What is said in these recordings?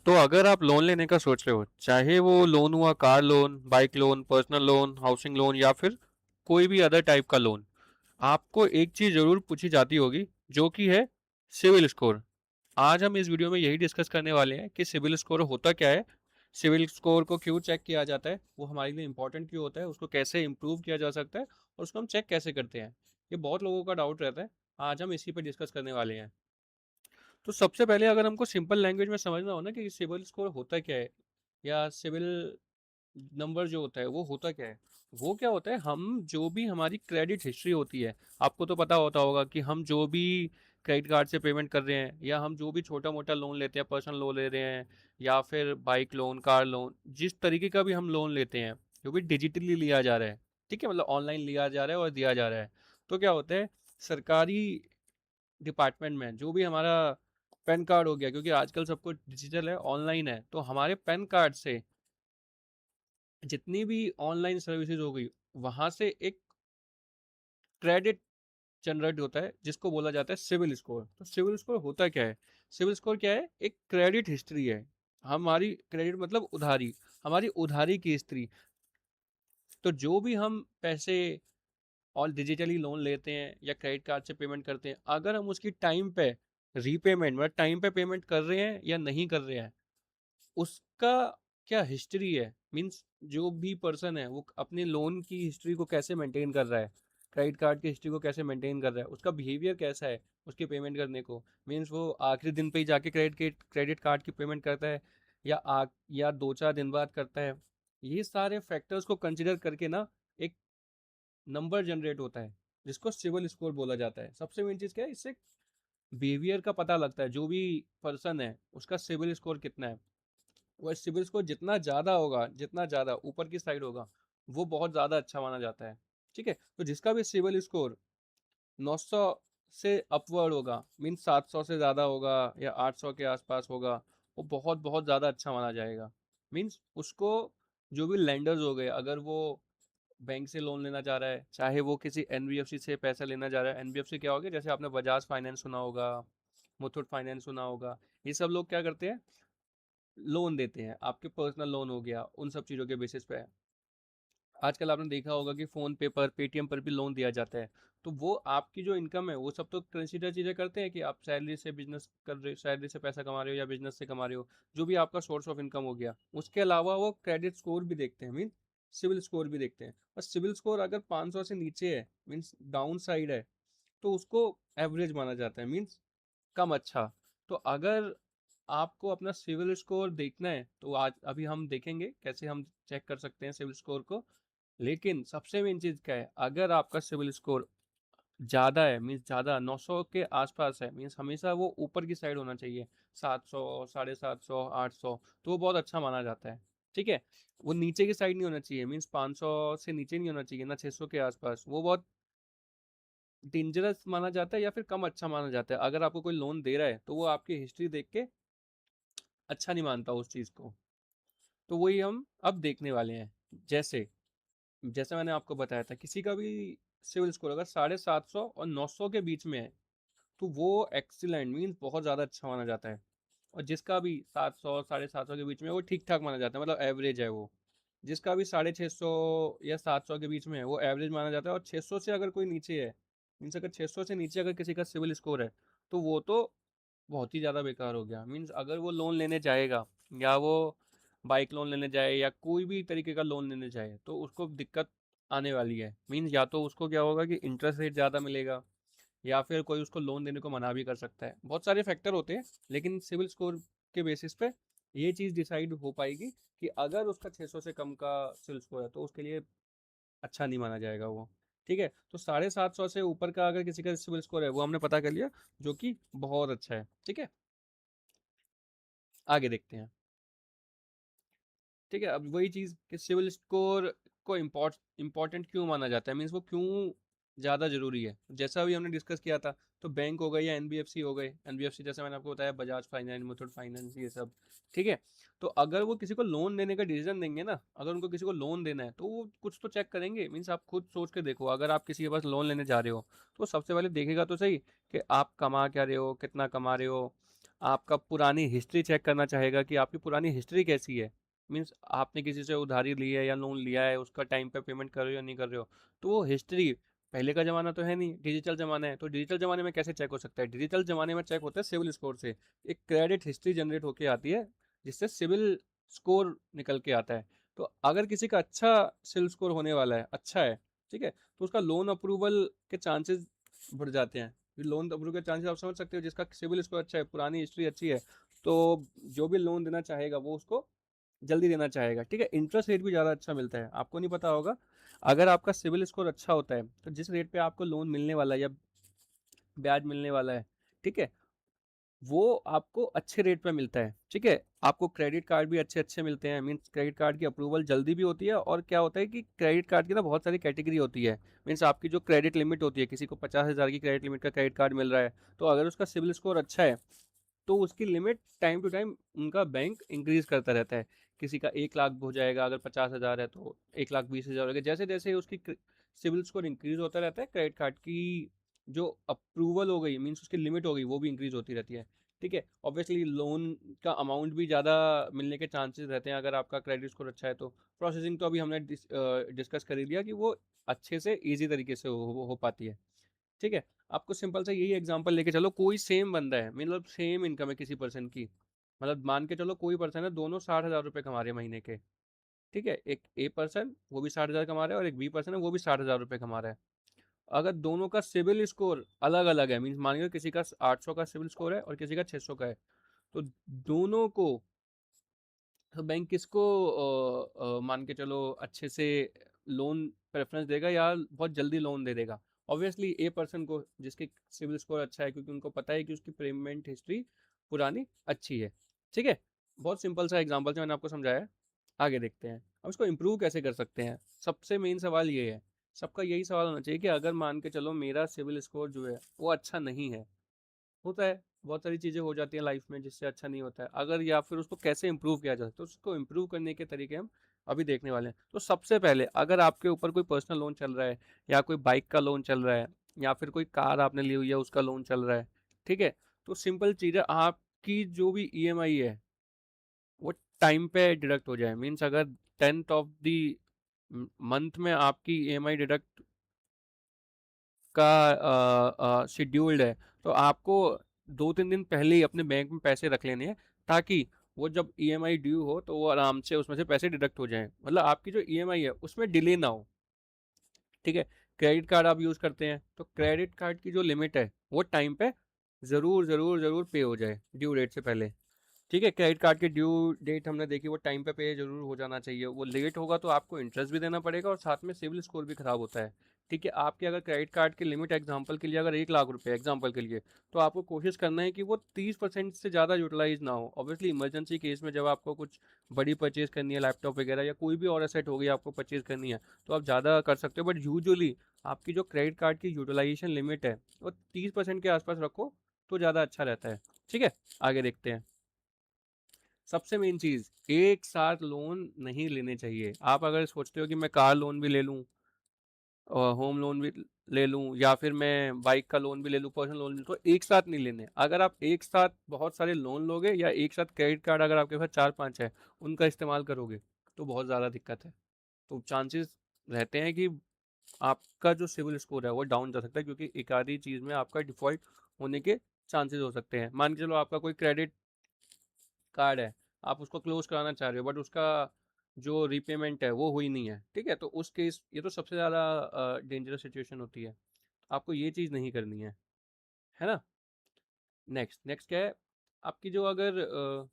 तो अगर आप लोन लेने का सोच रहे हो, चाहे वो लोन हुआ car loan, bike loan, personal loan, housing loan या फिर कोई भी अदर टाइप का लोन, आपको एक चीज़ ज़रूर पूछी जाती होगी, जो कि है सिविल स्कोर। आज हम इस वीडियो में यही डिस्कस करने वाले हैं कि सिविल स्कोर होता क्या है, सिविल स्कोर को क्यों चेक किया जाता है, वो हमारे लिए इंपॉर्टेंट क्यों होता है, उसको कैसे इम्प्रूव किया जा सकता है और उसको हम चेक कैसे करते हैं। ये बहुत लोगों का डाउट रहता है। आज हम इसी पर डिस्कस करने वाले हैं। तो सबसे पहले अगर हमको सिंपल लैंग्वेज में समझना हो ना कि सिविल स्कोर होता क्या है, या सिविल नंबर जो होता है वो होता क्या है। वो क्या होता है, हम जो भी हमारी क्रेडिट हिस्ट्री होती है, आपको तो पता होता होगा कि हम जो भी क्रेडिट कार्ड से पेमेंट कर रहे हैं, या हम जो भी छोटा मोटा लोन लेते हैं, पर्सनल लोन ले रहे हैं या फिर बाइक लोन, कार लोन, जिस तरीके का भी हम लोन लेते हैं, जो भी डिजिटली लिया जा रहा है, ठीक है, मतलब ऑनलाइन लिया जा रहा है और दिया जा रहा है, तो क्या होता है, सरकारी डिपार्टमेंट में जो भी हमारा पैन कार्ड हो गया, क्योंकि आजकल सब कुछ डिजिटल है, ऑनलाइन है, तो हमारे पैन कार्ड से जितनी भी ऑनलाइन सर्विसेज हो गई, वहां से एक क्रेडिट जनरेट होता है जिसको बोला जाता है सिविल स्कोर। तो सिविल स्कोर होता क्या है, सिविल स्कोर क्या है, एक क्रेडिट हिस्ट्री है। हमारी क्रेडिट मतलब उधारी, हमारी उधारी की हिस्ट्री। तो जो भी हम पैसे और डिजिटली लोन लेते हैं या क्रेडिट कार्ड से पेमेंट करते हैं, अगर हम उसकी टाइम पे रीपेमेंट मतलब टाइम पे पेमेंट कर रहे हैं या नहीं कर रहे हैं, उसका क्या हिस्ट्री है, मीन्स जो भी पर्सन है वो अपने लोन की हिस्ट्री को कैसे मेंटेन कर रहा है, क्रेडिट कार्ड की हिस्ट्री को कैसे मेंटेन कर रहा है, उसका बिहेवियर कैसा है उसके पेमेंट करने को, मीन्स वो आखिरी दिन पे ही जाके क्रेडिट कार्ड की पेमेंट करता है, या 2-4 दिन बाद करता है। ये सारे फैक्टर्स को कंसिडर करके ना एक नंबर जनरेट होता है जिसको सिविल स्कोर बोला जाता है। सबसे मेन चीज़ क्या है, इससे बिहेवियर का पता लगता है, जो भी पर्सन है उसका सिविल स्कोर कितना है। वह सिविल स्कोर जितना ज़्यादा होगा, जितना ज़्यादा ऊपर की साइड होगा, वो बहुत ज़्यादा अच्छा माना जाता है। ठीक है, तो जिसका भी सिविल स्कोर 900 से अपवर्ड होगा, मीन 700 से ज़्यादा होगा या 800 के आसपास होगा, वो बहुत बहुत ज़्यादा अच्छा माना जाएगा। मीन्स उसको, जो भी लेंडर्स हो गए, अगर वो बैंक से लोन लेना चाह रहा है, चाहे वो किसी एनबीएफसी से पैसा लेना चाह रहा है, एनबीएफसी क्या हो गया, जैसे आपने बजाज फाइनेंस सुना होगा, मुथूट फाइनेंस सुना होगा, ये सब लोग क्या करते हैं, लोन देते हैं, आपके पर्सनल लोन हो गया, उन सब चीज़ों के बेसिस पे। आजकल आपने देखा होगा कि फ़ोन पे पर, पेटीएम पर भी लोन दिया जाता है। तो वो आपकी जो इनकम है वो सब तो कंसीडर चीज़ें करते हैं कि आप सैलरी से बिजनेस कर रहे हो, सैलरी से पैसा कमा रहे हो या बिजनेस से कमा रहे हो, जो भी आपका सोर्स ऑफ इनकम हो गया। उसके अलावा वो क्रेडिट स्कोर भी देखते हैं, मीन सिविल स्कोर भी देखते हैं। और सिविल स्कोर अगर 500 से नीचे है, मीन्स डाउन साइड है, तो उसको एवरेज माना जाता है, मीन्स कम अच्छा। तो अगर आपको अपना सिविल स्कोर देखना है, तो आज अभी हम देखेंगे कैसे हम चेक कर सकते हैं सिविल स्कोर को। लेकिन सबसे मेन चीज़ क्या है, अगर आपका सिविल स्कोर ज़्यादा है, मीन्स ज़्यादा 900 के आसपास है, मीन्स हमेशा वो ऊपर की साइड होना चाहिए, 700, 750, 800, तो वो बहुत अच्छा माना जाता है। ठीक है, वो नीचे की साइड नहीं होना चाहिए, मीन्स 500 से नीचे नहीं होना चाहिए ना 600 के आसपास, वो बहुत डेंजरस माना जाता है या फिर कम अच्छा माना जाता है। अगर आपको कोई लोन दे रहा है तो वो आपकी हिस्ट्री देख के अच्छा नहीं मानता उस चीज़ को। तो वही हम अब देखने वाले हैं। जैसे जैसे मैंने आपको बताया था, किसी का भी सिविल स्कोर अगर 750 और 900 के बीच में है, तो वो एक्सीलेंट मीन्स बहुत ज़्यादा अच्छा माना जाता है। और जिसका भी 700 750 के बीच में है, वो ठीक ठाक माना जाता है, मतलब एवरेज है वो। जिसका भी 650 या 700 के बीच में है, वो एवरेज माना जाता है। और 600 से अगर कोई नीचे है, मीन्स अगर 600 से नीचे अगर किसी का सिविल स्कोर है, तो वो तो बहुत ही ज़्यादा बेकार हो गया। मीन्स अगर वो लोन लेने जाएगा, या वो बाइक लोन लेने जाए या कोई भी तरीके का लोन लेने जाए, तो उसको दिक्कत आने वाली है। मीन्स या तो उसको क्या होगा कि इंटरेस्ट रेट ज़्यादा मिलेगा, या फिर कोई उसको लोन देने को मना भी कर सकता है। बहुत सारे फैक्टर होते हैं, लेकिन सिविल स्कोर के बेसिस पे ये चीज़ डिसाइड हो पाएगी कि अगर उसका 600 से कम का सिविल स्कोर है, तो उसके लिए अच्छा नहीं माना जाएगा वो। ठीक है, तो 750 से ऊपर का अगर किसी का सिविल स्कोर है, वो हमने पता कर लिया, जो कि बहुत अच्छा है। ठीक है, आगे देखते हैं। ठीक है, अब वही चीज़ कि सिविल स्कोर को इम्पोर्टेंट क्यों माना जाता है, मीन्स वो क्यों ज़्यादा ज़रूरी है। जैसा अभी हमने डिस्कस किया था, तो बैंक हो गए या एनबीएफसी हो गए, एनबीएफसी जैसे मैंने आपको बताया, बजाज फाइनेंस, मुथूट फाइनेंस, ये सब। ठीक है, तो अगर वो किसी को लोन देने का डिसीजन देंगे ना, अगर उनको किसी को लोन देना है, तो वो कुछ तो चेक करेंगे। मीन्स आप खुद सोच के देखो, अगर आप किसी के पास लोन लेने जा रहे हो, तो सबसे पहले देखेगा तो सही कि आप कमा क्या रहे हो, कितना कमा रहे हो, आपका पुरानी हिस्ट्री चेक करना चाहेगा कि आपकी पुरानी हिस्ट्री कैसी है। मीन्स आपने किसी से उधारी ली है या लोन लिया है, उसका टाइम पे पेमेंट कर रहे हो या नहीं कर रहे हो। तो वो हिस्ट्री, पहले का ज़माना तो है नहीं, डिजिटल ज़माना है, तो डिजिटल ज़माने में कैसे चेक हो सकता है? डिजिटल ज़माने में चेक होता है सिविल स्कोर से। एक क्रेडिट हिस्ट्री जनरेट होके आती है, जिससे सिविल स्कोर निकल के आता है। तो अगर किसी का अच्छा सिविल स्कोर होने वाला है, अच्छा है, ठीक है, तो उसका लोन अप्रूवल के चांसेस बढ़ जाते हैं। लोन अप्रूवल के चांसेस आप समझ सकते हो, जिसका सिविल स्कोर अच्छा है, पुरानी हिस्ट्री अच्छी है, तो जो भी लोन देना चाहेगा वो उसको जल्दी देना चाहेगा, ठीक है। इंटरेस्ट रेट भी ज़्यादा अच्छा मिलता है, आपको नहीं पता होगा। अगर आपका सिविल स्कोर अच्छा होता है तो जिस रेट पे आपको लोन मिलने वाला है या ब्याज मिलने वाला है, ठीक है, वो आपको अच्छे रेट पे मिलता है, ठीक है। आपको क्रेडिट कार्ड भी अच्छे अच्छे मिलते हैं, मीन्स क्रेडिट कार्ड की अप्रूवल जल्दी भी होती है। और क्या होता है कि क्रेडिट कार्ड की ना बहुत सारी कैटेगरी होती है। मीन्स आपकी जो क्रेडिट लिमिट होती है, किसी को 50,000 की क्रेडिट लिमिट का क्रेडिट कार्ड मिल रहा है, तो अगर उसका सिविल स्कोर अच्छा है तो उसकी लिमिट टाइम टू टाइम उनका बैंक इंक्रीज करता रहता है। किसी का 1 लाख हो जाएगा, अगर 50,000 है तो 1,20,000 हो गया। जैसे जैसे उसकी सिविल स्कोर इंक्रीज होता रहता है, क्रेडिट कार्ड की जो अप्रूवल हो गई, मीन्स उसकी लिमिट हो गई, वो भी इंक्रीज होती रहती है, ठीक है। ऑब्वियसली लोन का अमाउंट भी ज़्यादा मिलने के चांसेस रहते हैं अगर आपका क्रेडिट स्कोर अच्छा है तो। प्रोसेसिंग तो अभी हमने डिस्कस कर ही लिया कि वो अच्छे से ईजी तरीके से हो पाती है, ठीक है। आपको सिंपल सा यही एग्जांपल लेके चलो, कोई सेम बंदा है, मतलब सेम इनकम है किसी पर्सन की, मतलब मान के चलो कोई पर्सन है, दोनों 60,000 रुपये कमा रहे हैं महीने के, ठीक है। एक ए पर्सन वो भी 60,000 कमा रहा है और एक बी पर्सन है वो भी 60,000 रुपये कमा रहा है। अगर दोनों का सिविल स्कोर अलग अलग है, मीन्स मान लो किसी का 800 का सिविल स्कोर है और किसी का 600 का है, तो दोनों को, तो बैंक किसको मान के चलो अच्छे से लोन प्रेफरेंस देगा या बहुत जल्दी लोन दे देगा? ऑब्वियसली ए पर्सन को, जिसके सिविल स्कोर अच्छा है, क्योंकि उनको पता है कि उसकी पेमेंट हिस्ट्री पुरानी अच्छी है, ठीक है। बहुत सिंपल सा एग्जांपल से मैंने आपको समझाया है। आगे देखते हैं अब इसको इम्प्रूव कैसे कर सकते हैं। सबसे मेन सवाल ये है, सबका यही सवाल होना चाहिए कि अगर मान के चलो मेरा सिविल स्कोर जो है वो अच्छा नहीं है, होता है, बहुत सारी चीज़ें हो जाती हैं लाइफ में जिससे अच्छा नहीं होता है, अगर या फिर उसको कैसे इंप्रूव किया जा सकता है, तो उसको इंप्रूव करने के तरीके हम अभी देखने वाले हैं। तो सबसे पहले, अगर आपके ऊपर कोई पर्सनल लोन चल रहा है या कोई बाइक का लोन चल रहा है या फिर कोई कार आपने ली हुई है उसका लोन चल रहा है, ठीक है, तो सिंपल चीज़ है, आपकी जो भी ईएमआई है वो टाइम पे डिडक्ट हो जाए। मीन्स अगर 10th ऑफ दी मंथ में आपकी ईएमआई डिडक्ट का शेड्यूल्ड है, तो आपको 2-3 दिन पहले ही अपने बैंक में पैसे रख लेने हैं, ताकि वो जब ईएमआई ड्यू हो तो वो आराम से उसमें से पैसे डिडक्ट हो जाएं, मतलब आपकी जो ईएमआई है उसमें डिले ना हो, ठीक है। क्रेडिट कार्ड आप यूज़ करते हैं तो क्रेडिट कार्ड की जो लिमिट है वो टाइम पे ज़रूर ज़रूर ज़रूर पे हो जाए, ड्यू डेट से पहले, ठीक है। क्रेडिट कार्ड की ड्यू डेट हमने देखी, वो टाइम पे जरूर हो जाना चाहिए। वो लेट होगा तो आपको इंटरेस्ट भी देना पड़ेगा और साथ में सिविल स्कोर भी खराब होता है, ठीक है। आपके अगर क्रेडिट कार्ड की लिमिट एग्जांपल के लिए अगर 1 लाख रुपए एग्जांपल के लिए, तो आपको कोशिश करना है कि वो 30% से ज़्यादा यूटिलाइज ना हो। ऑब्वियसली इमरजेंसी केस में जब आपको कुछ बड़ी परचेज करनी है, लैपटॉप वगैरह या कोई भी और एसेट होगी आपको परचेज करनी है, तो आप ज़्यादा कर सकते हो, बट यूजुअली आपकी जो क्रेडिट कार्ड की यूटिलाइजेशन लिमिट है वो 30% के आसपास रखो तो ज़्यादा अच्छा रहता है, ठीक है। आगे देखते हैं। सबसे मेन चीज, एक साथ लोन नहीं लेने चाहिए। आप अगर सोचते हो कि मैं कार लोन भी ले लूं और होम लोन भी ले लूं या फिर मैं बाइक का लोन भी ले लूं, पर्सनल लोन भी, तो एक साथ नहीं लेने। अगर आप एक साथ बहुत सारे लोन लोगे या एक साथ क्रेडिट कार्ड अगर आपके पास 4-5 है उनका इस्तेमाल करोगे तो बहुत ज़्यादा दिक्कत है। तो चांसेस रहते हैं कि आपका जो सिविल स्कोर है वो डाउन जा सकता है, क्योंकि एक आधी चीज़ में आपका डिफॉल्ट होने के चांसेस हो सकते हैं। मान के चलो आपका कोई क्रेडिट कार्ड है, आप उसको क्लोज कराना चाह रहे हो बट उसका जो रीपेमेंट है वो हुई नहीं है, ठीक है, तो उस केस ये तो सबसे ज़्यादा डेंजरस सिचुएशन होती है। आपको ये चीज़ नहीं करनी है ना। नेक्स्ट नेक्स्ट क्या है, आपकी जो अगर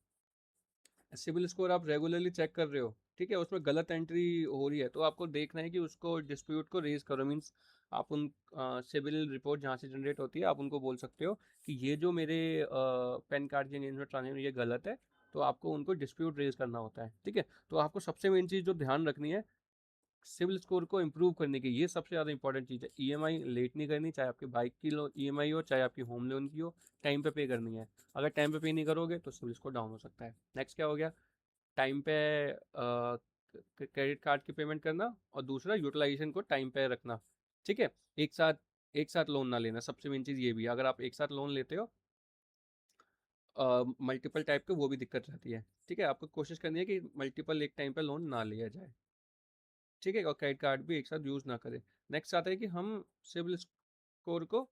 सिविल स्कोर आप रेगुलरली चेक कर रहे हो, ठीक है, उसमें गलत एंट्री हो रही है, तो आपको देखना है कि उसको डिस्प्यूट को रेज करो। मीन्स आप उन सिविल रिपोर्ट जहाँ से जनरेट होती है आप उनको बोल सकते हो कि ये जो मेरे पैन कार्ड के अगेंस्ट में ट्रांजेक्शन ये गलत है, तो आपको उनको डिस्प्यूट रेज करना होता है, ठीक है। तो आपको सबसे मेन चीज़ जो ध्यान रखनी है सिविल स्कोर को इम्प्रूव करने की, ये सबसे ज़्यादा इंपॉर्टेंट चीज़ है। ईएमआई लेट नहीं करनी, चाहे आपकी बाइक की ईएमआई हो चाहे आपकी होम लोन की हो, टाइम पे करनी है। अगर टाइम पे नहीं करोगे तो सिविल स्कोर डाउन हो सकता है। नेक्स्ट क्या हो गया, टाइम पे क्रेडिट कार्ड की पेमेंट करना और दूसरा यूटिलाइजेशन को टाइम पे रखना, ठीक है। एक साथ लोन ना लेना, सबसे मेन चीज़ ये भी है। अगर आप एक साथ लोन लेते हो मल्टीपल टाइप के वो भी दिक्कत रहती है। ठीक है, आपको कोशिश करनी है कि मल्टीपल एक टाइम पे लोन ना लिया जाए। ठीक है, और क्रेडिट कार्ड भी एक साथ यूज़ ना करें। नेक्स्ट आता है कि हम सिबिल स्कोर को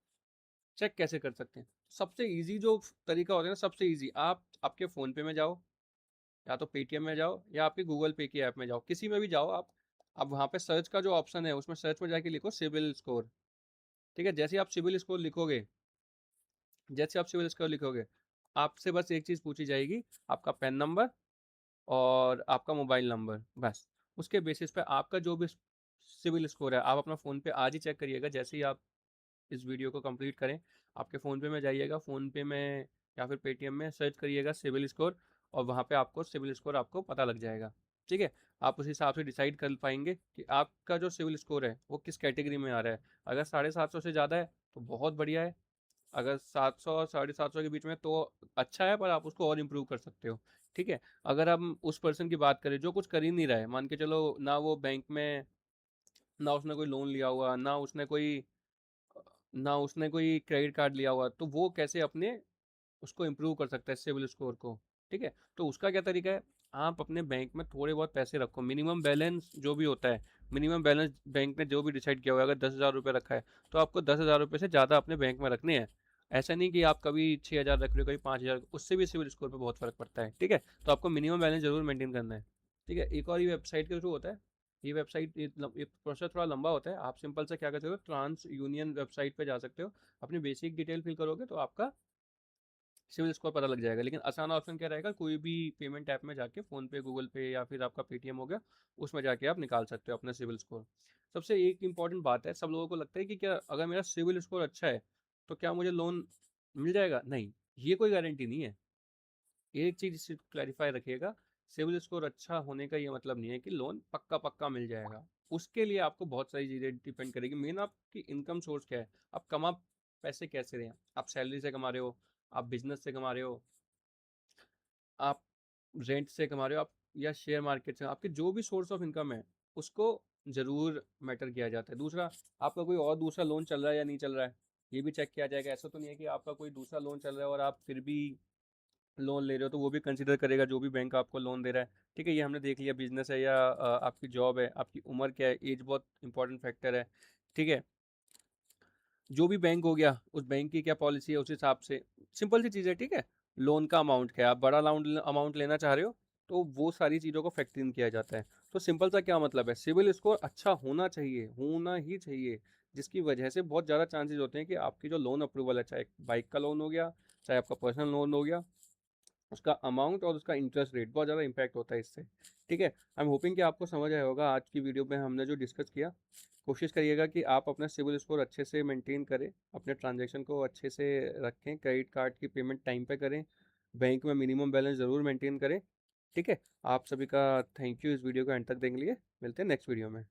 चेक कैसे कर सकते हैं। सबसे ईज़ी जो तरीका होता है ना, सबसे ईज़ी, आप आपके फ़ोन पे में जाओ, या तो पेटीएम में जाओ, या आपके गूगल पे की ऐप में जाओ, किसी में भी जाओ आप। अब वहाँ पे सर्च का जो ऑप्शन है, उसमें सर्च में जाके लिखो सिबिल स्कोर। ठीक है, जैसे ही आप सिबिल स्कोर लिखोगे, आपसे बस एक चीज़ पूछी जाएगी, आपका पैन नंबर और आपका मोबाइल नंबर, बस। उसके बेसिस पे आपका जो भी सिबिल स्कोर है, आप अपना फ़ोन पे आज ही चेक करिएगा। जैसे ही आप इस वीडियो को कंप्लीट करें, आपके फ़ोन पे में जाइएगा, फ़ोन पे में या फिर पेटीएम में सर्च करिएगा सिबिल स्कोर, और वहाँ पे आपको सिबिल स्कोर आपको पता लग जाएगा। ठीक है, आप उस हिसाब से डिसाइड कर पाएंगे कि आपका जो सिबिल स्कोर है वो किस कैटेगरी में आ रहा है। अगर 750 से ज़्यादा है तो बहुत बढ़िया है, अगर 700 और 750 के बीच में तो अच्छा है, पर आप उसको और इम्प्रूव कर सकते हो। ठीक है, अगर हम उस पर्सन की बात करें जो कुछ कर ही नहीं रहा है, मान के चलो ना वो बैंक में, ना उसने कोई लोन लिया हुआ, ना उसने कोई क्रेडिट कार्ड लिया हुआ, तो वो कैसे अपने उसको इम्प्रूव कर सकता है सिविल स्कोर को। ठीक है, तो उसका क्या तरीका है, आप अपने बैंक में थोड़े बहुत पैसे रखो, मिनिमम बैलेंस जो भी होता है, मिनिमम बैलेंस बैंक ने जो भी डिसाइड किया हुआ है, अगर 10,000 रुपये रखा है तो आपको 10,000 रुपये से ज़्यादा अपने बैंक में रखने हैं। ऐसा नहीं कि आप कभी 6,000 रख रहे हो, कभी 5,000, उससे भी सिविल स्कोर पे बहुत फर्क पड़ता है। ठीक है, तो आपको मिनिमम बैलेंस जरूर मेंटेन करना है। ठीक है, एक और ये वेबसाइट के थ्रू होता है, ये वेबसाइट ये प्रोसेस थोड़ा लंबा होता है। आप सिंपल से क्या कर सकते हो, ट्रांस यूनियन वेबसाइट पे जा सकते हो, अपनी बेसिक डिटेल फिल करोगे तो आपका सिविल स्कोर पता लग जाएगा। लेकिन आसान ऑप्शन क्या रहेगा, कोई भी पेमेंट ऐप में जाके, फ़ोन पे, गूगल पे, या फिर आपका पेटीएम हो गया, उसमें जाके आप निकाल सकते हो अपना सिविल स्कोर। सबसे एक इंपॉर्टेंट बात है, सब लोगों को लगता है कि क्या अगर मेरा सिविल स्कोर अच्छा है तो क्या मुझे लोन मिल जाएगा? नहीं, ये कोई गारंटी नहीं है। एक चीज़ इसे क्लैरिफाई रखिएगा, सिविल स्कोर अच्छा होने का ये मतलब नहीं है कि लोन पक्का पक्का मिल जाएगा। उसके लिए आपको बहुत सारी चीज़ें डिपेंड करेगी। मेन आपकी इनकम सोर्स क्या है, आप कमा पैसे कैसे रहे हैं, आप सैलरी से कमा रहे हो, आप बिजनेस से कमा रहे हो, आप रेंट से कमा रहे हो, आप या शेयर मार्केट से, आपके जो भी सोर्स ऑफ इनकम है उसको ज़रूर मैटर किया जाता है। दूसरा, आपका कोई और दूसरा लोन चल रहा है या नहीं चल रहा है, ये भी चेक किया जाएगा। ऐसा तो नहीं है कि आपका कोई दूसरा लोन चल रहा है और आप फिर भी लोन ले रहे हो, तो वो भी कंसिडर करेगा जो भी बैंक आपको लोन दे रहा है। ठीक है, ये हमने देख लिया, बिजनेस है या आपकी जॉब है, आपकी उम्र क्या है, एज बहुत इंपॉर्टेंट फैक्टर है। ठीक है, जो भी बैंक हो गया, उस बैंक की क्या पॉलिसी है, उस हिसाब से सिंपल सी चीज़ है। ठीक है, लोन का अमाउंट क्या है, आप बड़ा अमाउंट लेना चाह रहे हो तो वो सारी चीज़ों को फैक्टर इन किया जाता है। तो सिंपल सा क्या मतलब है, सिविल स्कोर अच्छा होना ही चाहिए, जिसकी वजह से बहुत ज़्यादा चांसेस होते हैं कि आपकी जो लोन अप्रूवल है, चाहे बाइक का लोन हो गया, चाहे आपका पर्सनल लोन हो गया, उसका अमाउंट और उसका इंटरेस्ट रेट बहुत ज़्यादा इम्पैक्ट होता है इससे। ठीक है, आई एम होपिंग कि आपको समझ आया होगा आज की वीडियो में हमने जो डिस्कस किया। कोशिश करिएगा कि आप अपना सिविल स्कोर अच्छे से मेंटेन करें, अपने ट्रांजैक्शन को अच्छे से रखें, क्रेडिट कार्ड की पेमेंट टाइम पे करें, बैंक में मिनिमम बैलेंस ज़रूर मेंटेन करें। ठीक है, आप सभी का थैंक यू इस वीडियो को एंड तक देखने के लिए। मिलते हैं नेक्स्ट वीडियो में।